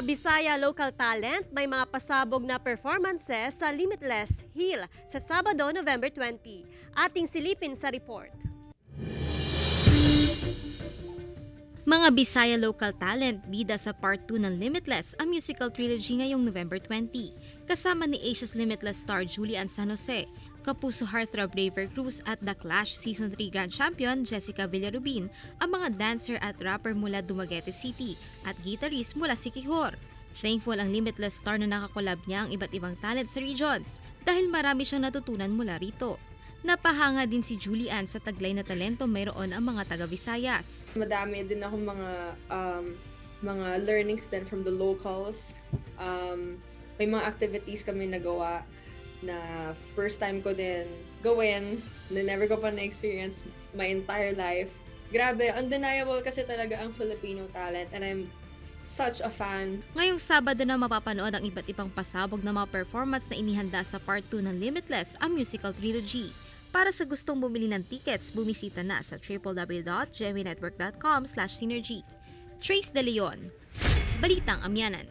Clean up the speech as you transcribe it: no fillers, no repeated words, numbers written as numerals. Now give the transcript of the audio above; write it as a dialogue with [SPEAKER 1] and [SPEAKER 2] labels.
[SPEAKER 1] Mga Bisaya local talent may mga pasabog na performances sa Limitless Hill sa Sabado, November 20. Ating silipin sa report.
[SPEAKER 2] Mga Bisaya local talent bida sa Part 2 ng Limitless, ang musical trilogy ngayong November 20. Kasama ni Asia's Limitless star Julian San Jose, Kapuso heartthrob Raver Cruz at The Clash Season 3 Grand Champion Jessica Villarubin, ang mga dancer at rapper mula Dumaguete City at guitarist mula Siquijor. Thankful ang Limitless star na nakakolab niya ang iba't ibang talent sa regions dahil marami siyang natutunan mula rito. Napahanga din si Julian sa taglay na talento mayroon ang mga taga-Visayas.
[SPEAKER 3] Madami din ako mga learnings din from the locals. May mga activities kami nagawa na first time ko din gawin, na never ko pa na-experience my entire life. Grabe, undeniable kasi talaga ang Filipino talent and I'm such a fan.
[SPEAKER 2] Ngayong Sabado na mapapanood ang iba't ibang pasabog na mga performance na inihanda sa Part 2 ng Limitless, ang musical trilogy. Para sa gustong bumili ng tickets, bumisita na sa www.geminetwork.com/synergy. Trace De Leon, Balitang Amyanan.